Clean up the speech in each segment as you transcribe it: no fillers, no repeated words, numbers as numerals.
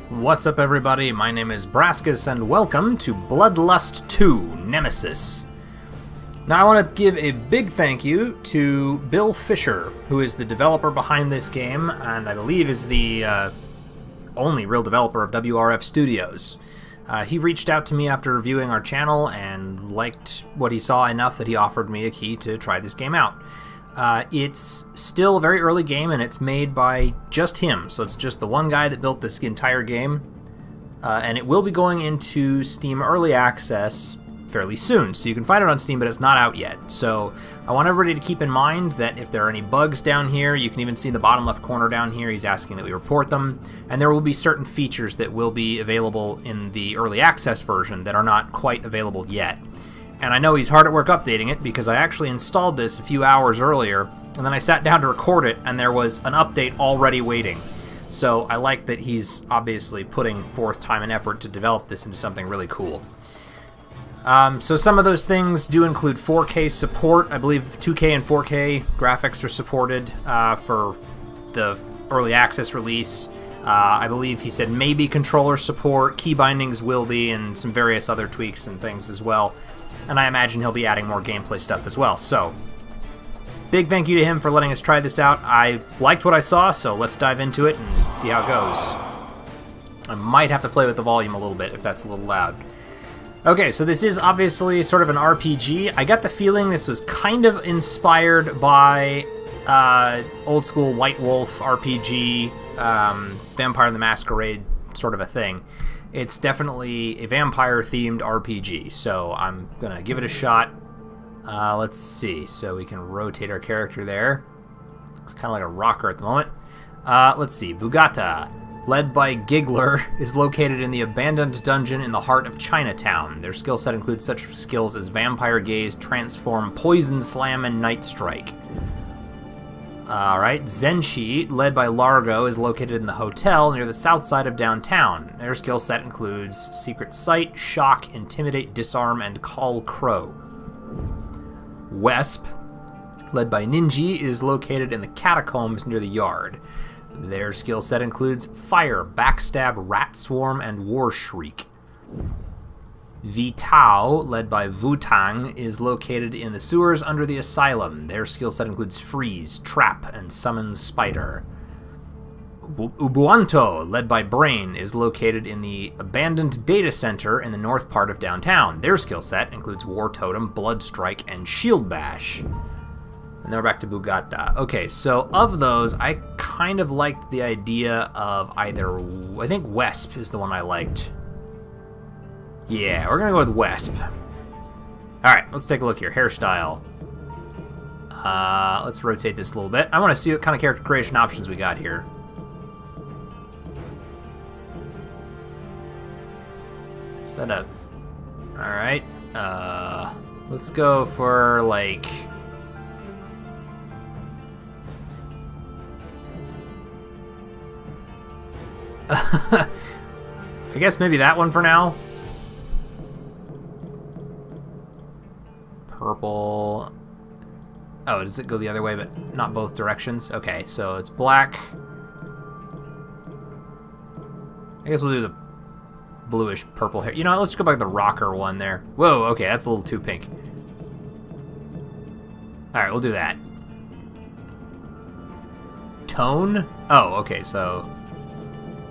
What's up, everybody? My name is Brascus, and welcome to Bloodlust 2 Nemesis. Now, I want to give a big thank you to Bill Fisher, who is the developer behind this game, and I believe is the only real developer of WRF Studios. He reached out to me after reviewing our channel and liked what he saw enough that he offered me a key to try this game out. It's still a very early game, and it's made by just him, so it's just the one guy that built this entire game. And it will be going into Steam Early Access fairly soon, so you can find it on Steam, but it's not out yet. So I want everybody to keep in mind that if there are any bugs down here, you can even see the bottom left corner down here, he's asking that we report them, and there will be certain features that will be available in the Early Access version that are not quite available yet. And I know he's hard at work updating it because I actually installed this a few hours earlier, and then I sat down to record it, and there was an update already waiting. So I like that he's obviously putting forth time and effort to develop this into something really cool. So some of those things do include 4K support. I believe 2K and 4K graphics are supported for the early access release. I believe he said maybe controller support, key bindings will be, and some various other tweaks and things as well. And I imagine he'll be adding more gameplay stuff as well. So, big thank you to him for letting us try this out. I liked what I saw, so let's dive into it and see how it goes. I might have to play with the volume a little bit if that's a little loud. Okay, so this is obviously sort of an RPG. I got the feeling this was kind of inspired by old school White Wolf RPG, Vampire the Masquerade sort of a thing. It's definitely a vampire-themed RPG, so I'm going to give it a shot. Let's see. So we can rotate our character there. It's kind of like a rocker at the moment. Let's see. Bugata, led by Giggler, is located in the abandoned dungeon in the heart of Chinatown. Their skill set includes such skills as Vampire Gaze, Transform, Poison Slam, and Night Strike. Alright, Zenshi, led by Largo, is located in the hotel near the south side of downtown. Their skill set includes Secret Sight, Shock, Intimidate, Disarm, and Call Crow. Wesp, led by Ninji, is located in the catacombs near the yard. Their skill set includes Fire, Backstab, Rat Swarm, and War Shriek. Vitao, led by Wutang, is located in the sewers under the asylum. Their skill set includes Freeze, Trap, and Summon Spider. Ubuanto, led by Brain, is located in the abandoned data center in the north part of downtown. Their skill set includes War Totem, Blood Strike, and Shield Bash. And then we're back to Bugata. Okay, so of those, I kind of liked the idea of either... I think Wesp is the one I liked. Yeah, we're going to go with Wesp. Alright, let's take a look here. Hairstyle. Let's rotate this a little bit. I want to see what kind of character creation options we got here. Set up. Alright. Let's go for, like... I guess maybe that one for now. Purple. Oh, does it go the other way, but not both directions? Okay, so it's black. I guess we'll do the bluish purple hair. You know, let's go back to the rocker one there. Whoa, okay, that's a little too pink. Alright, we'll do that. Tone? Oh, okay, so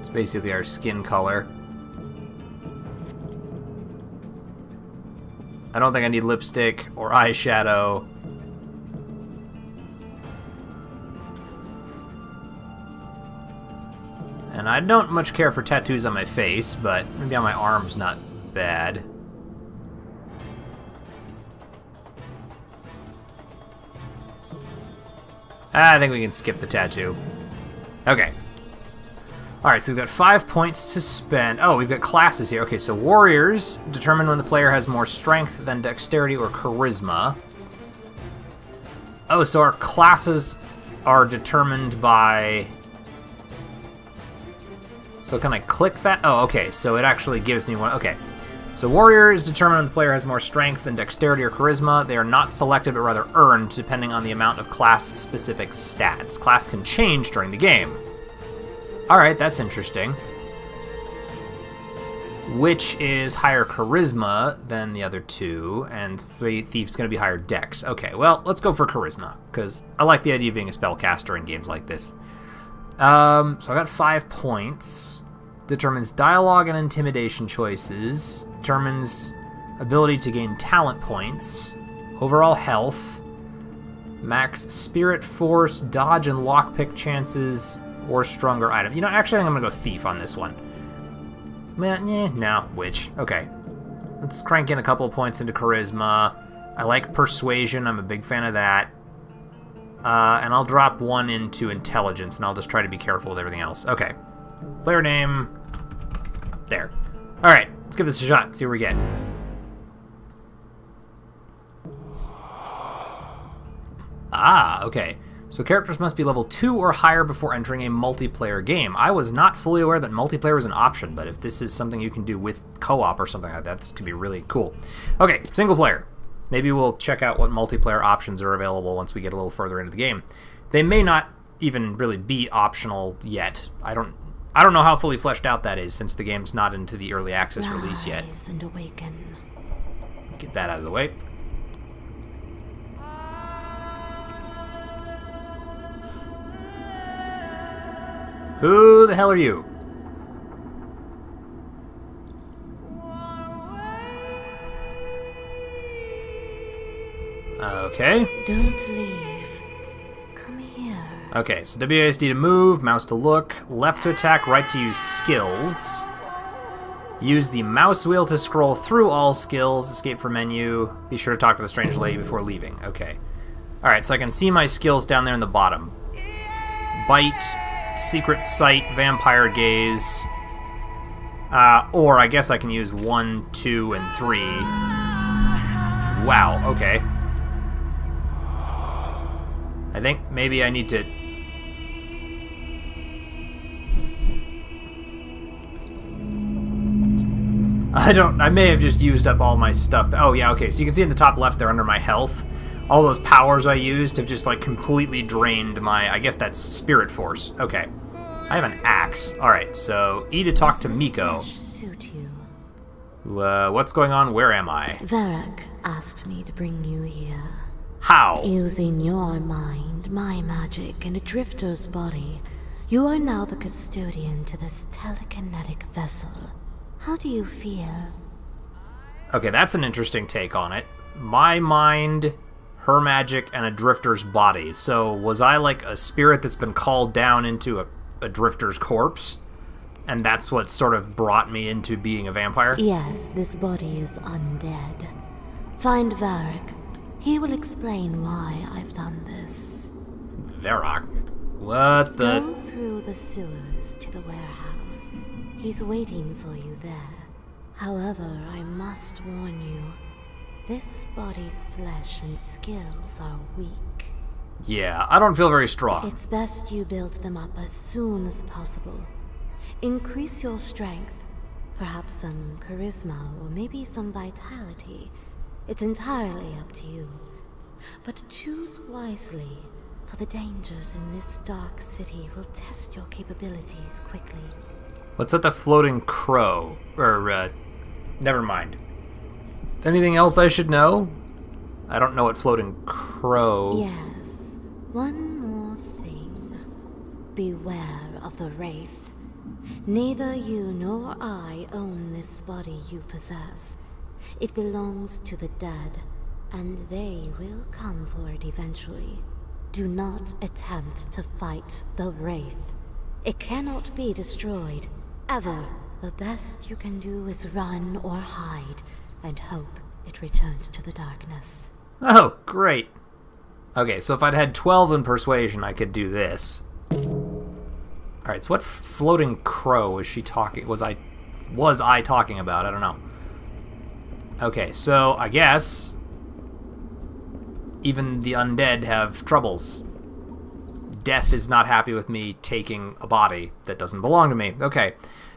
it's basically our skin color. I don't think I need lipstick or eyeshadow. And I don't much care for tattoos on my face, but maybe on my arm's not bad. I think we can skip the tattoo. Okay. Alright, so we've got 5 points to spend. Oh, we've got classes here. Okay, so warriors determine when the player has more strength than dexterity or charisma. Oh, so our classes are determined by... So can I click that? Oh, okay, so it actually gives me one. Okay, so warrior is determined when the player has more strength than dexterity or charisma. They are not selected, but rather earned, depending on the amount of class-specific stats. Class can change during the game. Alright, that's interesting. which is higher charisma than the other two, and thief's going to be higher dex. Okay, well, let's go for charisma, because I like the idea of being a spellcaster in games like this. So I got 5 points. Determines dialogue and intimidation choices. Determines ability to gain talent points. Overall health. Max spirit force, dodge and lockpick chances, or stronger item. You know, actually, I'm going to go thief on this one. No, witch. Okay. Let's crank in a couple of points into charisma. I like persuasion. I'm a big fan of that. And I'll drop 1 into intelligence, and I'll just try to be careful with everything else. Okay. Player name. There. Alright, let's give this a shot, see what we get. Ah, okay. So characters must be level 2 or higher before entering a multiplayer game. I was not fully aware that multiplayer was an option, but if this is something you can do with co-op or something like that, this could be really cool. Okay, single player. Maybe we'll check out what multiplayer options are available once we get a little further into the game. They may not even really be optional yet. I don't know how fully fleshed out that is, since the game's not into the early access release yet. Rise and awaken. Get that out of the way. Who the hell are you? Okay. Don't leave. Come here. Okay, so WASD to move, mouse to look, left to attack, right to use skills. Use the mouse wheel to scroll through all skills, escape from menu. Be sure to talk to the strange lady before leaving. Okay. Alright, so I can see my skills down there in the bottom. Bite, secret sight, vampire gaze. Or I guess I can use 1, 2, and 3. Wow, okay. I think maybe I need to... I may have just used up all my stuff. Oh, yeah, okay, so you can see in the top left there under my health, all those powers I used have just, like, completely drained my... I guess that's spirit force. Okay. I have an axe. Alright, so E to talk to Miko. Suit you? What's going on? Where am I? Varrock asked me to bring you here. How? Using your mind, my magic, and a drifter's body, you are now the custodian to this telekinetic vessel. How do you feel? Okay, that's an interesting take on it. My mind, her magic, and a drifter's body. So was I like a spirit that's been called down into a drifter's corpse? And that's what sort of brought me into being a vampire? Yes, this body is undead. Find Varrock. He will explain why I've done this. Varrock? What the... Go through the sewers to the warehouse. He's waiting for you there. However, I must warn you, this body's flesh and skills are weak. Yeah, I don't feel very strong. It's best you build them up as soon as possible. Increase your strength, perhaps some charisma, or maybe some vitality. It's entirely up to you. But choose wisely, for the dangers in this dark city will test your capabilities quickly. What's with the floating crow? Never mind. Anything else I should know? I don't know what floating crow... Yes, one more thing. Beware of the Wraith. Neither you nor I own this body you possess. It belongs to the dead, and they will come for it eventually. Do not attempt to fight the Wraith. It cannot be destroyed, ever. The best you can do is run or hide, and hope it returns to the darkness. Oh, great. Okay, so if I'd had 12 in persuasion, I could do this. Alright, so what floating crow was she talking... Was I talking about? I don't know. Okay, so I guess even the undead have troubles. Death is not happy with me taking a body that doesn't belong to me. Okay,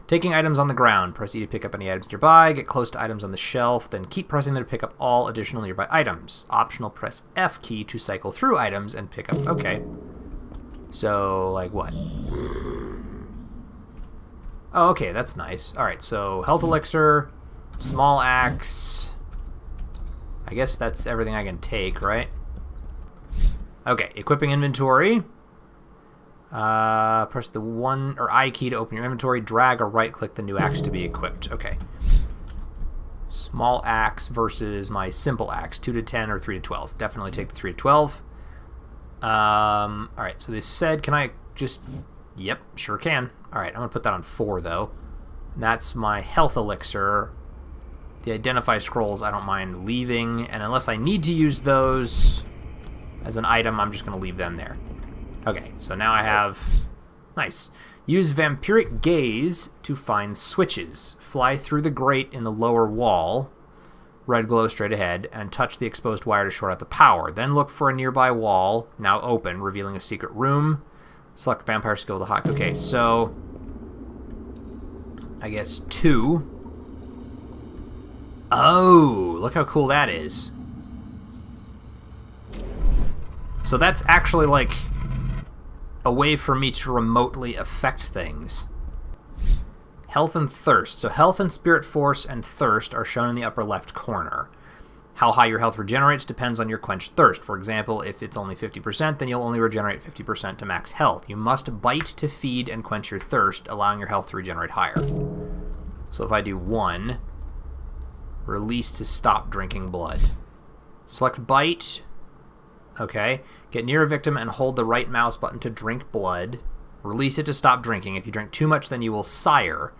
taking items on the ground. Press E to pick up any items nearby. Get close to items on the shelf. Then keep pressing them to pick up all additional nearby items. Optional, press F key to cycle through items and pick up... Okay. So, like what? Oh, okay, that's nice. Alright, so health elixir, small axe. I guess that's everything I can take, right? Okay, equipping inventory. Press the 1 or I key to open your inventory. Drag or right-click the new axe to be equipped. Okay. Small axe versus my simple axe. 2 to 10 or 3 to 12. Definitely take the 3 to 12. Alright, so they said, can I just... Yep, sure can. Alright, I'm going to put that on 4, though. And that's my health elixir. The identify scrolls I don't mind leaving. And unless I need to use those as an item, I'm just going to leave them there. Okay, so now I have... Nice. Use Vampiric Gaze to find switches. Fly through the grate in the lower wall, red glow straight ahead, and touch the exposed wire to short out the power. Then look for a nearby wall, now open, revealing a secret room. Select Vampire Skill to Hawk. Okay, so... I guess 2. Oh, look how cool that is. So that's actually, like... a way for me to remotely affect things. Health and thirst. So health and spirit force and thirst are shown in the upper left corner. How high your health regenerates depends on your quenched thirst. For example, if it's only 50%, then you'll only regenerate 50% to max health. You must bite to feed and quench your thirst, allowing your health to regenerate higher. So if I do 1, release to stop drinking blood. Select bite. Okay. Get near a victim and hold the right mouse button to drink blood. Release it to stop drinking. If you drink too much, then you will sire,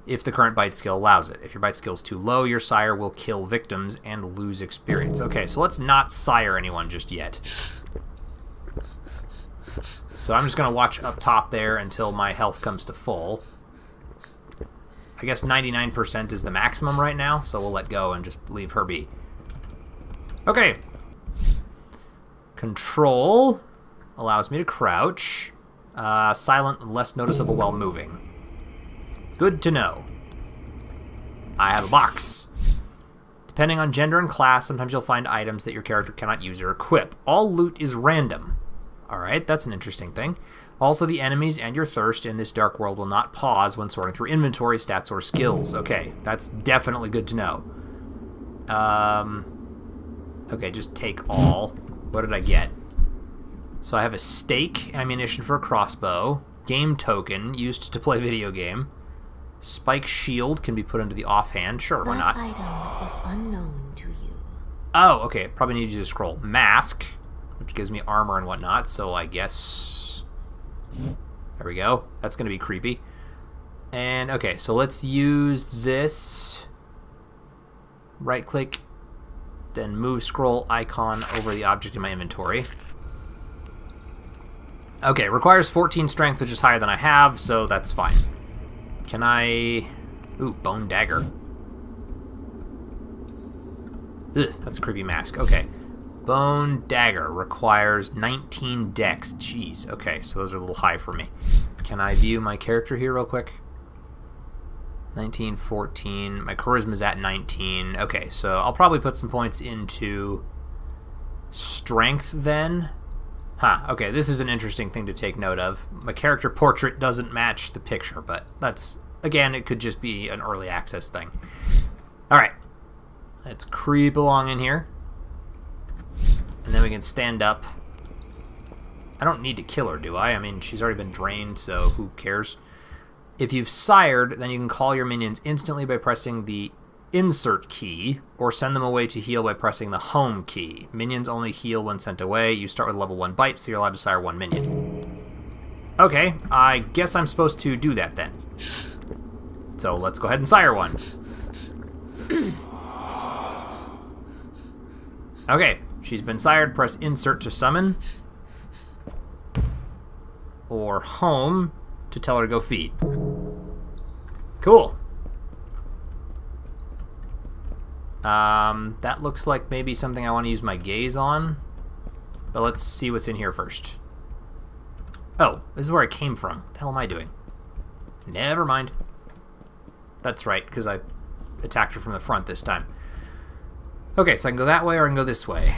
if the current bite skill allows it. If your bite skill is too low, your sire will kill victims and lose experience. Okay, so let's not sire anyone just yet. So I'm just going to watch up top there until my health comes to full. I guess 99% is the maximum right now, so we'll let go and just leave her be. Okay. Control allows me to crouch. Silent and less noticeable while moving. Good to know. I have a box. Depending on gender and class, sometimes you'll find items that your character cannot use or equip. All loot is random. Alright, that's an interesting thing. Also, the enemies and your thirst in this dark world will not pause when sorting through inventory, stats, or skills. Okay, that's definitely good to know. Okay, just take all. What did I get? So I have a stake, ammunition for a crossbow, game token used to play video game, spike shield can be put into the offhand. Sure, why not? That item is unknown to you. Oh, okay. Probably need you to scroll. Mask, which gives me armor and whatnot. So I guess there we go. That's going to be creepy. And okay, so let's use this. Right click. Then move scroll icon over the object in my inventory. Okay, requires 14 strength, which is higher than I have, so that's fine. Can I... Ooh, bone dagger. Ugh, that's a creepy mask. Okay. Bone dagger requires 19 dex. Jeez, okay, so those are a little high for me. Can I view my character here real quick? 19, 14. My charisma's at 19. Okay, so I'll probably put some points into strength then. Huh, okay, this is an interesting thing to take note of. My character portrait doesn't match the picture, but that's, again, it could just be an early access thing. Alright, let's creep along in here. And then we can stand up. I don't need to kill her, do I? I mean, she's already been drained, so who cares? If you've sired, then you can call your minions instantly by pressing the insert key, or send them away to heal by pressing the home key. Minions only heal when sent away. You start with level 1 bite, so you're allowed to sire 1 minion. Okay, I guess I'm supposed to do that then. So let's go ahead and sire one. Okay, she's been sired. Press insert to summon. Or home to tell her to go feed. Cool. That looks like maybe something I want to use my gaze on. But let's see what's in here first. Oh, this is where I came from. What the hell am I doing? Never mind. That's right, because I attacked her from the front this time. Okay, so I can go that way or I can go this way.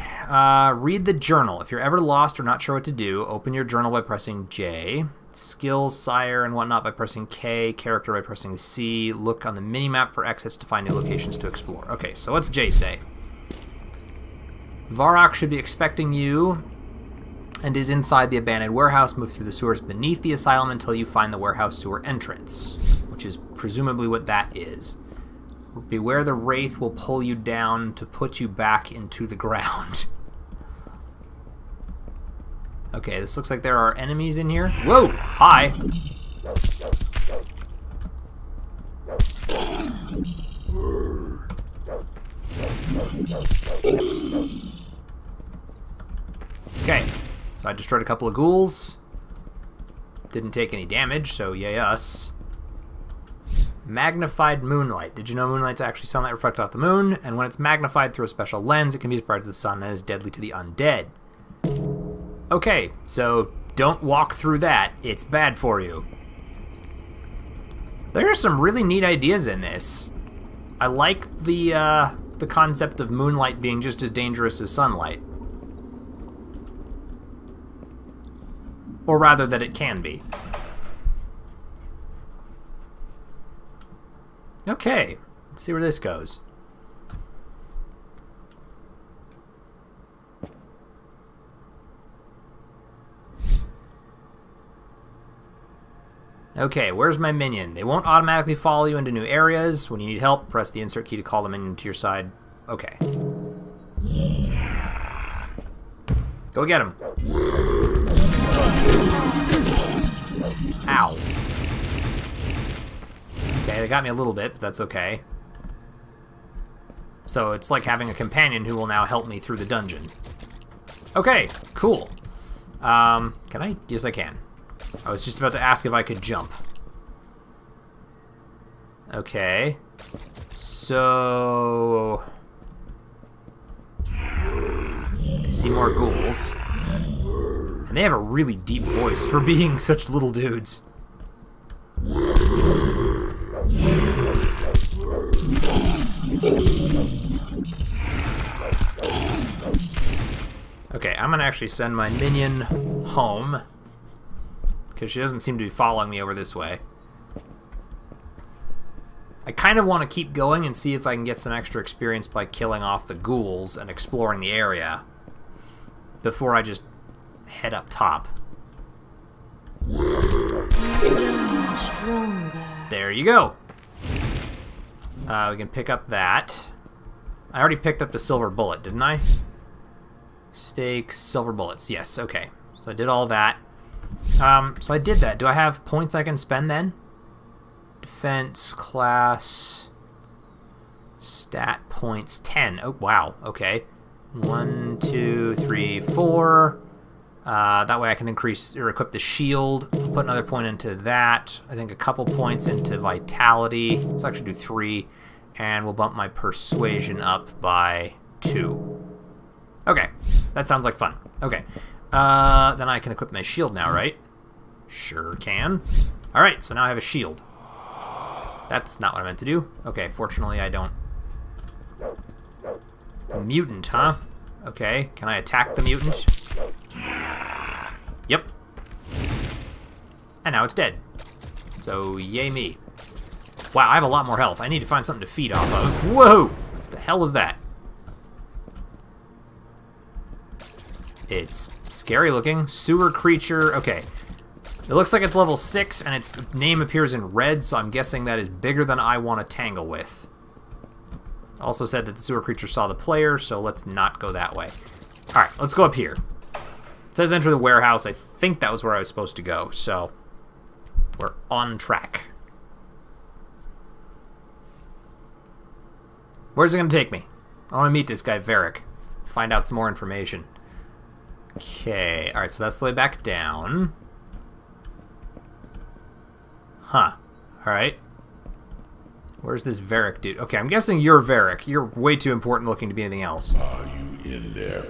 Read the journal. If you're ever lost or not sure what to do, open your journal by pressing J. skills, sire, and whatnot by pressing K, character by pressing C, look on the minimap for exits to find new locations to explore. Okay, so what's Jay say? Varrock should be expecting you and is inside the abandoned warehouse. Move through the sewers beneath the asylum until you find the warehouse sewer entrance, which is presumably what that is. Beware the Wraith will pull you down to put you back into the ground. Okay, this looks like there are enemies in here. Whoa! Hi! Okay, so I destroyed a couple of ghouls. Didn't take any damage, so yay us. Magnified moonlight. Did you know moonlight's actually sunlight reflected off the moon? And when it's magnified through a special lens, it can be as bright as the sun and is deadly to the undead. Okay, so don't walk through that. It's bad for you. There are some really neat ideas in this. I like the concept of moonlight being just as dangerous as sunlight. Or rather, that it can be. Okay, let's see where this goes. Okay, where's my minion? They won't automatically follow you into new areas. When you need help, press the insert key to call the minion to your side. Okay. Go get him. Ow. Okay, they got me a little bit, but that's okay. So it's like having a companion who will now help me through the dungeon. Okay, cool. Can I? Yes, I can. I was just about to ask if I could jump. Okay. So... I see more ghouls. And they have a really deep voice for being such little dudes. Okay, I'm gonna actually send my minion home, because she doesn't seem to be following me over this way. I kind of want to keep going and see if I can get some extra experience by killing off the ghouls and exploring the area before I just head up top. Stronger. There you go. We can pick up that. I already picked up the silver bullet, didn't I? Stakes, silver bullets. Yes, okay. So I did all that. So I did that. Do I have points I can spend then? Defense, class, stat points, 10. Oh, wow. Okay. 1, 2, 3, 4. That way I can increase or equip the shield. Put another point into that. I think a couple points into vitality. Let's actually do 3. And we'll bump my persuasion up by 2. Okay. That sounds like fun. Okay. Then I can equip my shield now, right? Sure can. Alright, so now I have a shield. That's not what I meant to do. Okay, fortunately I don't. A mutant, huh? Okay, can I attack the mutant? Yep. And now it's dead. So, yay me. Wow, I have a lot more health. I need to find something to feed off of. Whoa! What the hell was that? It's scary looking. Sewer creature. Okay. It looks like it's level 6, and its name appears in red, so I'm guessing that is bigger than I want to tangle with. Also said that the sewer creature saw the player, so let's not go that way. Alright, let's go up here. It says enter the warehouse. I think that was where I was supposed to go, so we're on track. Where's it going to take me? I want to meet this guy, Varric. Find out some more information. Okay, alright, so that's the way back down. Huh. Alright. Where's this Varric dude? Okay, I'm guessing you're Varric. You're way too important looking to be anything else. Are you in there,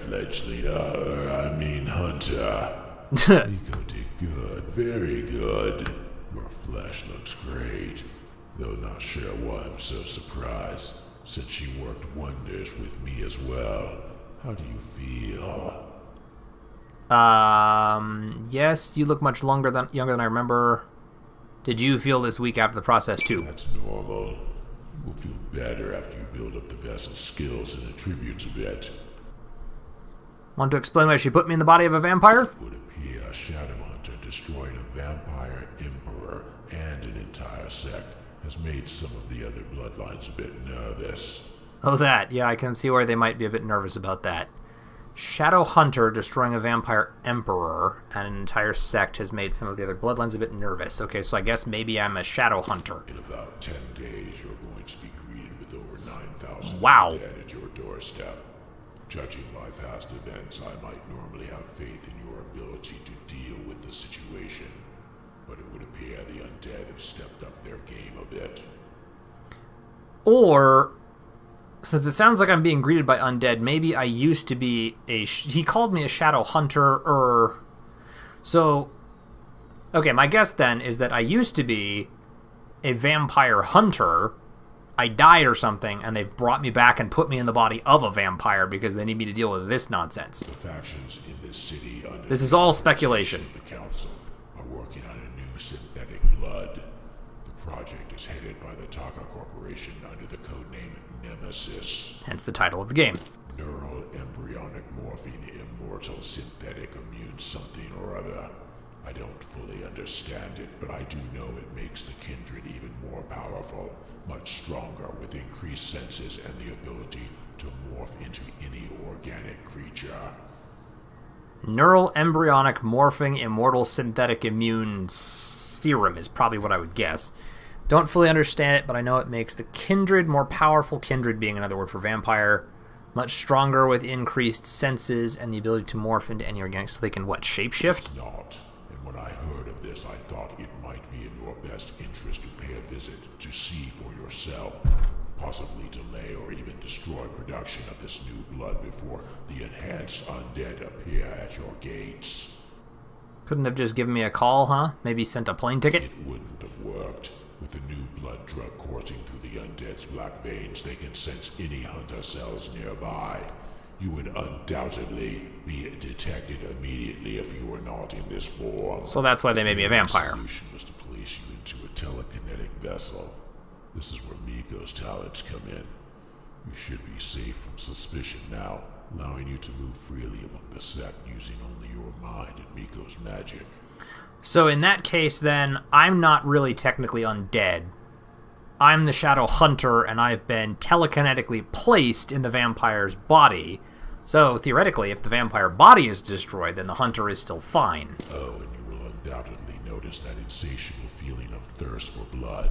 Hunter? You did good, very good. Your flesh looks great. Though not sure why I'm so surprised, since she worked wonders with me as well. How do you feel? Yes, you look much younger than I remember. Did you feel this weak after the process too? That's normal. You will feel better after you build up the vessel's skills and attributes a bit. Want to explain why she put me in the body of a vampire? It would appear a shadow hunter destroyed a vampire emperor and an entire sect has made some of the other bloodlines a bit nervous. Oh, that. Yeah, I can see why they might be a bit nervous about that. Shadow Hunter destroying a vampire emperor and an entire sect has made some of the other bloodlines a bit nervous. Okay, so I guess maybe I'm a Shadow Hunter. In about 10 days, you're going to be greeted with over 9,000 Wow. dead at your doorstep. Judging by past events, I might normally have faith in your ability to deal with the situation, but it would appear the undead have stepped up their game a bit. Or, since it sounds like I'm being greeted by undead, maybe I used to be he called me a Shadow Hunter, so, okay, my guess then is that I used to be a vampire hunter. I died or something, and they've brought me back and put me in the body of a vampire because they need me to deal with this nonsense. The factions in this city under This is all speculation. the council are working on a new synthetic blood. The project is headed by the Taka Corporation under the codename Nemesis. Hence the title of the game. Neural embryonic morphine immortal synthetic immune something or other. I don't fully understand it, but I do know it makes the kindred even more powerful, much stronger with increased senses and the ability to morph into any organic creature. Neural embryonic morphing immortal synthetic immune serum is probably what I would guess. Don't fully understand it, but I know it makes the kindred more powerful, kindred being another word for vampire, much stronger with increased senses and the ability to morph into any organic, so they can, what, shapeshift? It's not. And when I heard of this, I thought it might be in your best interest to pay a visit to see for yourself. Possibly delay or even destroy production of this new blood before the enhanced undead appear at your gates. Couldn't have just given me a call, huh? Maybe sent a plane ticket? It wouldn't have worked. With the new blood drug coursing through the undead's black veins, they can sense any hunter cells nearby. You would undoubtedly be detected immediately if you were not in this form. So that's why they made me a vampire. The solution was to place you into a telekinetic vessel. This is where Miko's talents come in. You should be safe from suspicion now, allowing you to move freely among the sect using only your mind and Miko's magic. So in that case, then, I'm not really technically undead. I'm the Shadow Hunter, and I've been telekinetically placed in the vampire's body. So, theoretically, if the vampire body is destroyed, then the hunter is still fine. Oh, and you will undoubtedly notice that insatiable feeling of thirst for blood.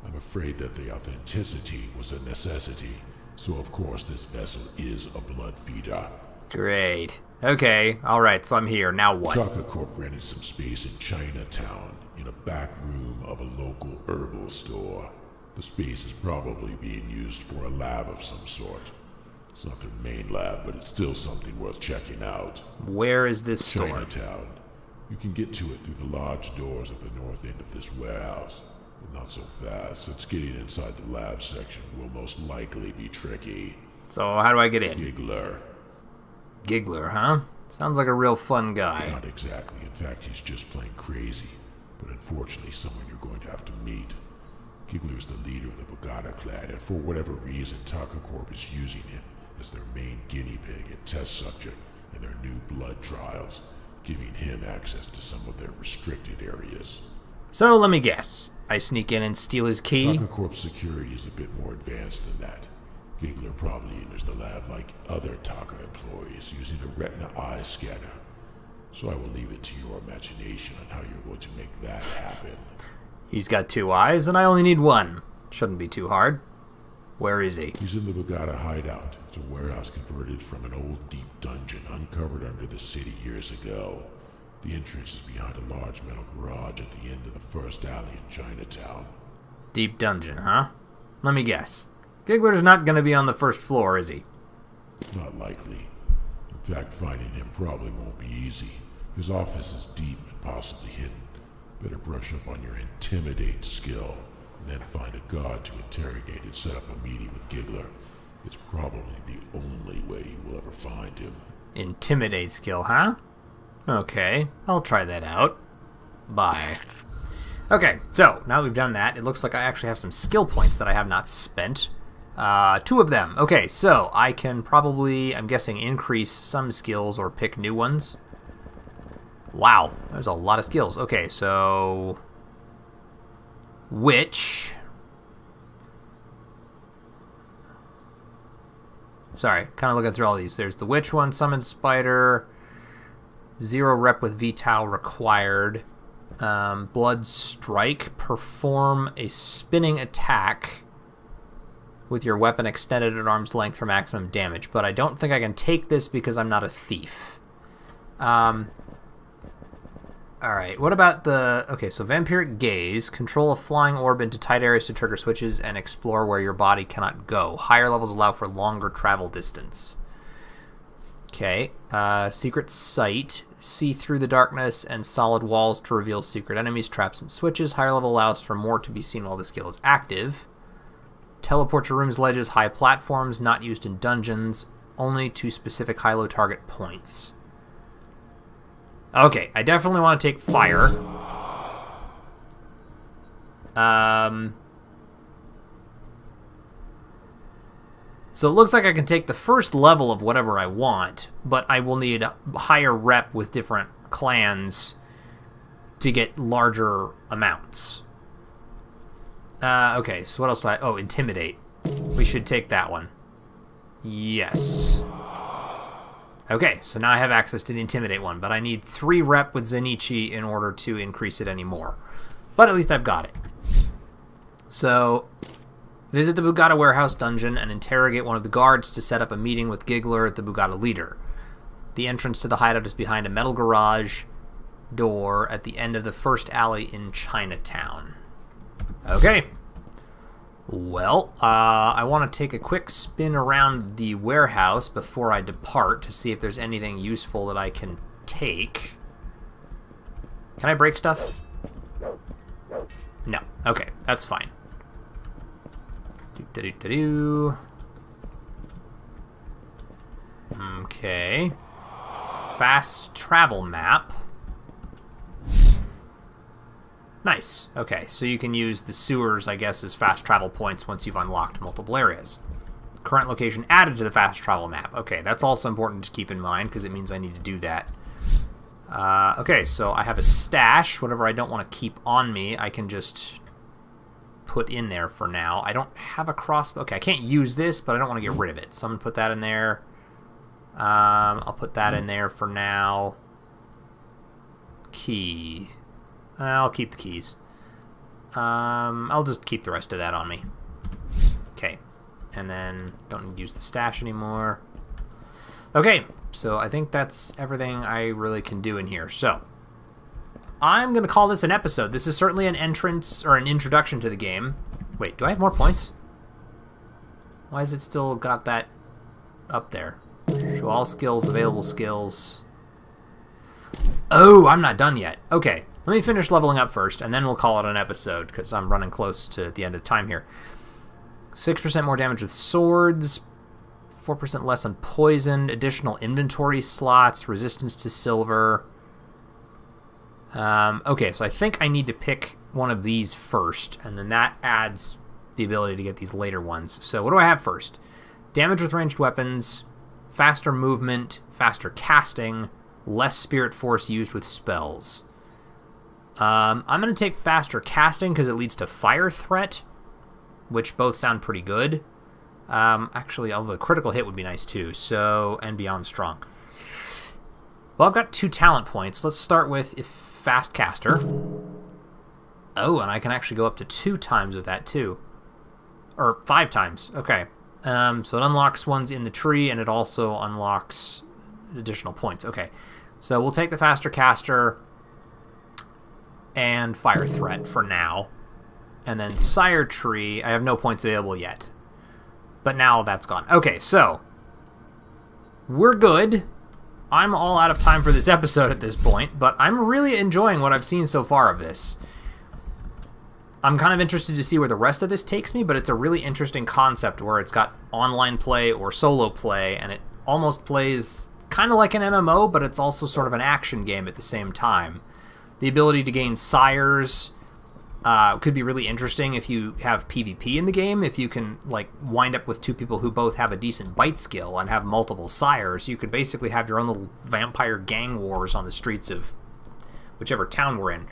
I'm afraid that the authenticity was a necessity, so of course this vessel is a blood feeder. Great. Okay, alright, so I'm here. Now what? Taka Corp rented some space in Chinatown, in a back room of a local herbal store. The space is probably being used for a lab of some sort. It's not their main lab, but it's still something worth checking out. Where is this store? Chinatown. You can get to it through the large doors at the north end of this warehouse. But not so fast, since getting inside the lab section will most likely be tricky. So how do I get in? Giggler. Giggler, huh? Sounds like a real fun guy. Not exactly. In fact, he's just plain crazy. But unfortunately, someone you're going to have to meet. Giggler's the leader of the Bogata clan, and for whatever reason, Taka Corp is using him as their main guinea pig and test subject in their new blood trials, giving him access to some of their restricted areas. So let me guess. I sneak in and steal his key? Taka Corp's security is a bit more advanced than that. Giggler probably enters the lab like other Taka employees, using a retina eye scanner. So I will leave it to your imagination on how you're going to make that happen. He's got 2 eyes, and I only need 1. Shouldn't be too hard. Where is he? He's in the Bogata hideout. It's a warehouse converted from an old deep dungeon uncovered under the city years ago. The entrance is behind a large metal garage at the end of the first alley in Chinatown. Deep dungeon, huh? Let me guess. Giggler's not going to be on the first floor, is he? Not likely. In fact, finding him probably won't be easy. His office is deep and possibly hidden. Better brush up on your intimidate skill, and then find a guard to interrogate and set up a meeting with Giggler. It's probably the only way you will ever find him. Intimidate skill, huh? Okay, I'll try that out. Bye. Okay, so now we've done that, it looks like I actually have some skill points that I have not spent. 2 of them. Okay, so I can probably, I'm guessing, increase some skills or pick new ones. Wow, there's a lot of skills. Okay, so... Witch. Sorry, kind of looking through all these. There's the Witch one, Summon Spider, 0 rep with Vital required. Blood Strike, perform a spinning attack with your weapon extended at arm's length for maximum damage. But I don't think I can take this because I'm not a thief. Alright, what about the... Okay, so Vampiric Gaze. Control a flying orb into tight areas to trigger switches and explore where your body cannot go. Higher levels allow for longer travel distance. Okay, Secret Sight. See through the darkness and solid walls to reveal secret enemies, traps, and switches. Higher level allows for more to be seen while the skill is active. Teleport to rooms, ledges, high platforms, not used in dungeons. Only to specific high-low target points. Okay, I definitely want to take fire. So it looks like I can take the first level of whatever I want, but I will need a higher rep with different clans to get larger amounts. Okay, so what else do I... Oh, Intimidate. We should take that one. Yes. Okay, so now I have access to the Intimidate one, but I need 3 rep with Zenichi in order to increase it anymore. But at least I've got it. So, visit the Bugata warehouse dungeon and interrogate one of the guards to set up a meeting with Giggler, the Bugata leader. The entrance to the hideout is behind a metal garage door at the end of the first alley in Chinatown. Okay. Well, I want to take a quick spin around the warehouse before I depart to see if there's anything useful that I can take. Can I break stuff? No. Okay, that's fine. Okay. Fast travel map. Nice. Okay, so you can use the sewers, I guess, as fast travel points once you've unlocked multiple areas. Current location added to the fast travel map. Okay, that's also important to keep in mind because it means I need to do that. Okay, so I have a stash. Whatever I don't want to keep on me, I can just put in there for now. I don't have a crossbow. Okay, I can't use this, but I don't want to get rid of it. So I'm going to put that in there. I'll put that in there for now. Key. I'll keep the keys. I'll just keep the rest of that on me. Okay. And then don't need to use the stash anymore. Okay, so I think that's everything I really can do in here. So, I'm going to call this an episode. This is certainly an entrance or an introduction to the game. Wait, do I have more points? Why has it still got that up there? Show all skills, available skills. Oh, I'm not done yet. Okay. Let me finish leveling up first, and then we'll call it an episode, because I'm running close to the end of time here. 6% more damage with swords, 4% less on poison, additional inventory slots, resistance to silver. Okay, so I think I need to pick one of these first, and then that adds the ability to get these later ones. So what do I have first? Damage with ranged weapons, faster movement, faster casting, less spirit force used with spells. I'm going to take faster casting because it leads to fire threat, which both sound pretty good. Actually, although a critical hit would be nice too, so, and beyond strong. Well, I've got 2 talent points. Let's start with fast caster. Oh, and I can actually go up to 2 times with that too. Or 5 times, okay. So it unlocks ones in the tree, and it also unlocks additional points. Okay, so we'll take the faster caster and fire threat for now. And then Sire Tree, I have no points available yet. But now that's gone. Okay, so we're good. I'm all out of time for this episode at this point, but I'm really enjoying what I've seen so far of this. I'm kind of interested to see where the rest of this takes me, but it's a really interesting concept where it's got online play or solo play, and it almost plays kind of like an MMO, but it's also sort of an action game at the same time. The ability to gain sires could be really interesting if you have PvP in the game. If you can like wind up with two people who both have a decent bite skill and have multiple sires, you could basically have your own little vampire gang wars on the streets of whichever town we're in.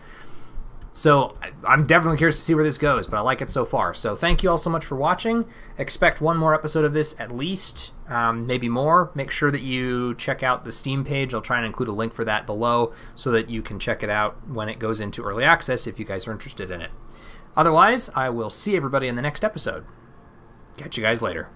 So I'm definitely curious to see where this goes, but I like it so far. So thank you all so much for watching. Expect one more episode of this at least, maybe more. Make sure that you check out the Steam page. I'll try and include a link for that below so that you can check it out when it goes into early access if you guys are interested in it. Otherwise, I will see everybody in the next episode. Catch you guys later.